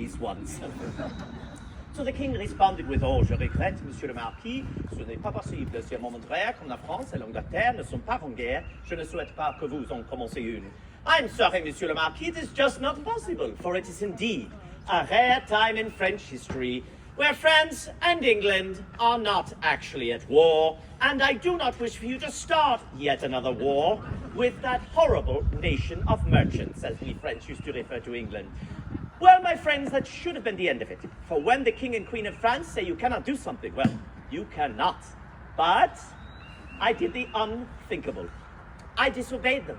least once. So the king responded with, "Oh, je regrette, monsieur le marquis, ce n'est pas possible. Si un moment rare comme la France et l'Angleterre ne sont pas en guerre, je ne souhaite pas que vous en commenciez une. I'm sorry, monsieur le marquis, it is just not possible, for it is indeed a rare time in French history where France and England are not actually at war, and I do not wish for you to start yet another war with that horrible nation of merchants, as we French used to refer to England." Well, my friends, that should have been the end of it. For when the King and Queen of France say you cannot do something, well, you cannot. But I did the unthinkable. I disobeyed them.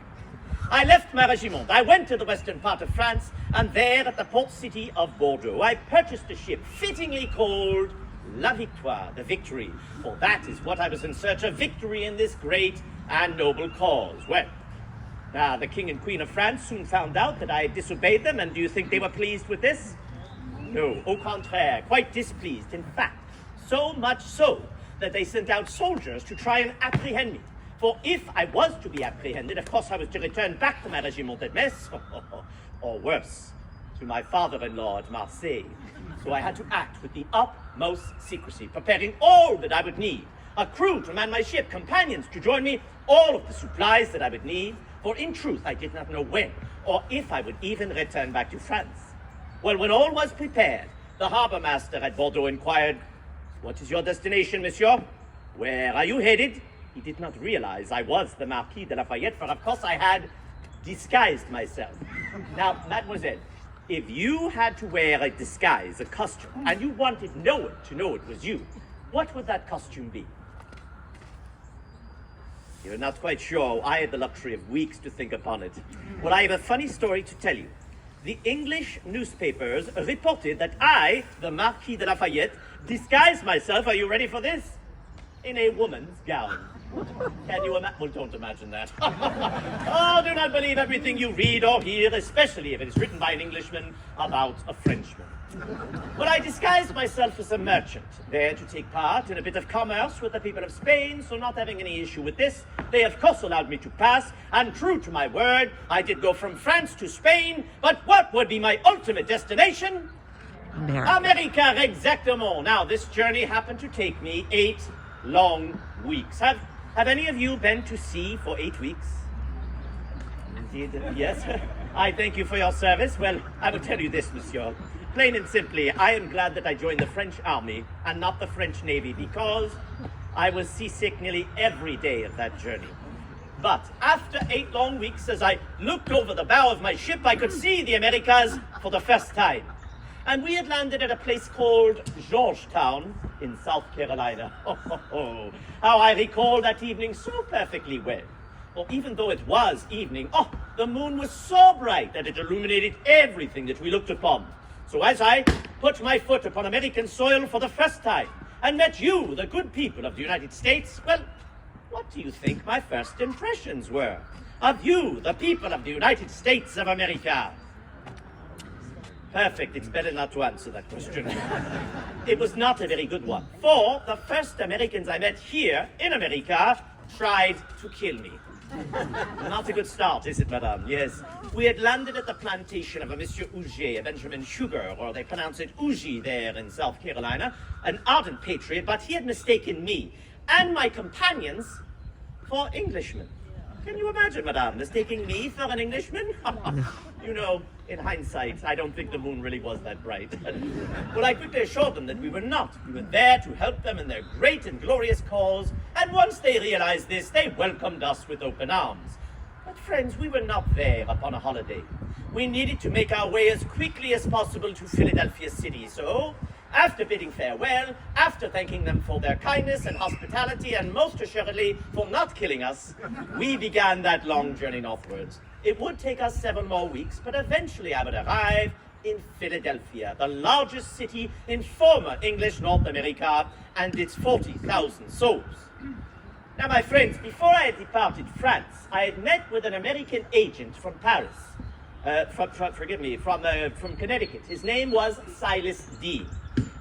I left my regiment. I went to the western part of France, and there at the port city of Bordeaux, I purchased a ship fittingly called La Victoire, the Victory. For that is what I was in search of, victory in this great and noble cause. Well, the King and Queen of France soon found out that I disobeyed them, and do you think they were pleased with this? No, au contraire, quite displeased. In fact, so much so that they sent out soldiers to try and apprehend me. For if I was to be apprehended, of course I was to return back to my regiment at Metz, or worse, to my father-in-law at Marseille. So I had to act with the utmost secrecy, preparing all that I would need. A crew to man my ship, companions to join me, all of the supplies that I would need. For in truth, I did not know when, or if I would even return back to France. Well, when all was prepared, the harbor master at Bordeaux inquired, "What is your destination, monsieur? Where are you headed?" He did not realize I was the Marquis de Lafayette, for of course I had disguised myself. Now, mademoiselle, if you had to wear a disguise, a costume, and you wanted no one to know it was you, what would that costume be? You're not quite sure. I had the luxury of weeks to think upon it. Well, I have a funny story to tell you. The English newspapers reported that I, the Marquis de Lafayette, disguised myself, are you ready for this? In a woman's gown. Can you imagine? Well, don't imagine that. Oh, do not believe everything you read or hear, especially if it is written by an Englishman about a Frenchman. Well, I disguised myself as a merchant, there to take part in a bit of commerce with the people of Spain, so not having any issue with this, they of course allowed me to pass, and true to my word, I did go from France to Spain, but what would be my ultimate destination? America, exactement. Now, this journey happened to take me 8 long weeks. Have any of you been to sea for 8 weeks? Indeed, yes. I thank you for your service. Well, I will tell you this, monsieur. Plain and simply, I am glad that I joined the French army and not the French Navy, because I was seasick nearly every day of that journey. But after 8 long weeks, as I looked over the bow of my ship, I could see the Americas for the first time. And we had landed at a place called Georgetown in South Carolina. How I recall that evening so perfectly well. Well, even though it was evening, the moon was so bright that it illuminated everything that we looked upon. So as I put my foot upon American soil for the first time and met you, the good people of the United States, well, what do you think my first impressions were of you, the people of the United States of America? Perfect. It's better not to answer that question. It was not a very good one. For the first Americans I met here in America tried to kill me. Not a good start, is it, madame? Yes. We had landed at the plantation of a Monsieur Auger, a Benjamin Sugar, or they pronounce it Ougie there in South Carolina, an ardent patriot, but he had mistaken me and my companions for Englishmen. Can you imagine, madame, mistaking me for an Englishman? You know, in hindsight, I don't think the moon really was that bright. Well, I quickly assured them that we were not. We were there to help them in their great and glorious cause, and once they realized this, they welcomed us with open arms. But friends, we were not there upon a holiday. We needed to make our way as quickly as possible to Philadelphia City, so after bidding farewell, after thanking them for their kindness and hospitality, and most assuredly for not killing us, we began that long journey northwards. It would take us 7 more weeks, but eventually I would arrive in Philadelphia, the largest city in former English North America, and its 40,000 souls. Now, my friends, before I had departed France, I had met with an American agent from Paris, from Connecticut. His name was Silas D.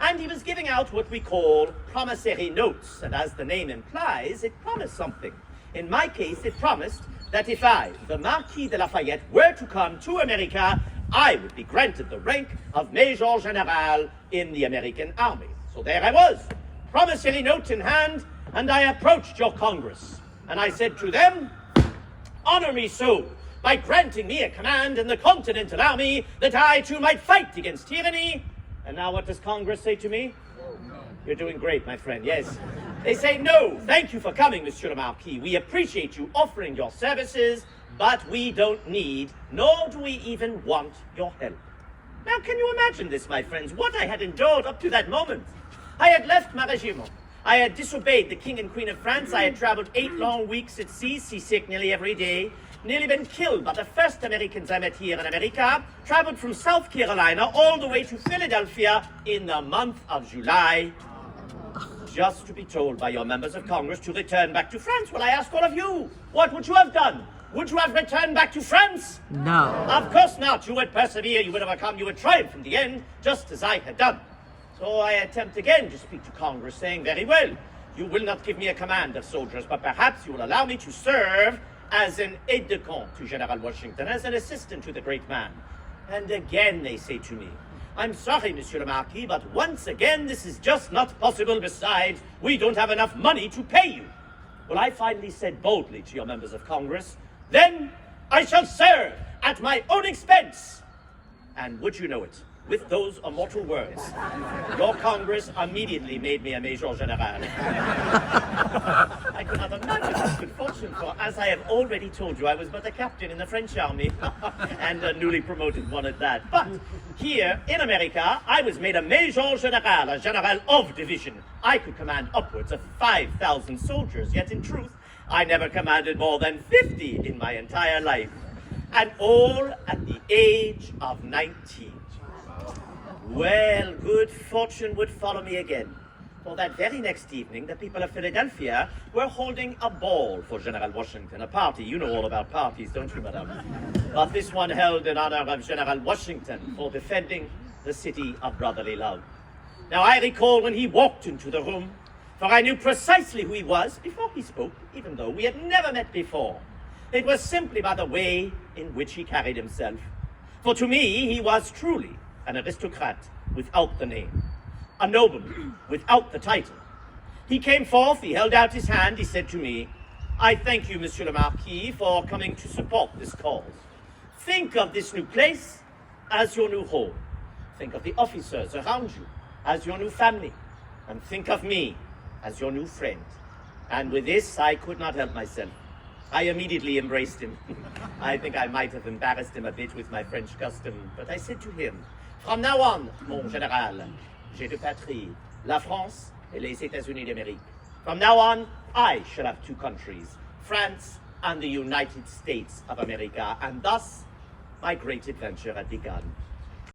And he was giving out what we call promissory notes, and as the name implies, it promised something. In my case, it promised that if I, the Marquis de Lafayette, were to come to America, I would be granted the rank of Major General in the American Army. So there I was, promissory note in hand, and I approached your Congress. And I said to them, honor me so by granting me a command in the Continental Army that I too might fight against tyranny. And now what does Congress say to me? You're doing great, my friend, yes. They say, no, thank you for coming, Monsieur le Marquis. We appreciate you offering your services, but we don't need, nor do we even want your help. Now, can you imagine this, my friends, what I had endured up to that moment? I had left my regiment. I had disobeyed the King and Queen of France. I had traveled 8 long weeks at sea, seasick nearly every day, nearly been killed by the first Americans I met here in America, traveled from South Carolina all the way to Philadelphia in the month of July, just to be told by your members of Congress to return back to France. Well, I ask all of you, what would you have done? Would you have returned back to France? No. Of course not. You would persevere, you would overcome, you would triumph in the end, just as I had done. So I attempt again to speak to Congress, saying, very well, you will not give me a command of soldiers, but perhaps you will allow me to serve as an aide-de-camp to General Washington, as an assistant to the great man. And again they say to me, I'm sorry, Monsieur le Marquis, but once again this is just not possible. Besides, we don't have enough money to pay you. Well, I finally said boldly to your members of Congress, then I shall serve at my own expense. And would you know it, with those immortal words, your Congress immediately made me a Major General. I could not imagine this good fortune, for as I have already told you, I was but a captain in the French army, and a newly promoted one at that. But here in America, I was made a Major General, a General of Division. I could command upwards of 5,000 soldiers, yet in truth, I never commanded more than 50 in my entire life, and all at the age of 19. Well, good fortune would follow me again. For that very next evening, the people of Philadelphia were holding a ball for General Washington, a party. You know all about parties, don't you, madame? But this one held in honor of General Washington for defending the city of brotherly love. Now, I recall when he walked into the room, for I knew precisely who he was before he spoke, even though we had never met before. It was simply by the way in which he carried himself. For to me, he was truly an aristocrat without the name, a nobleman without the title. He came forth, he held out his hand, he said to me, I thank you, Monsieur le Marquis, for coming to support this cause. Think of this new place as your new home. Think of the officers around you as your new family. And think of me as your new friend. And with this, I could not help myself. I immediately embraced him. I think I might have embarrassed him a bit with my French custom, but I said to him, from now on, mon général, j'ai deux patries, la France et les États-Unis d'Amérique. From now on, I shall have 2 countries, France and the United States of America, and thus my great adventure had begun.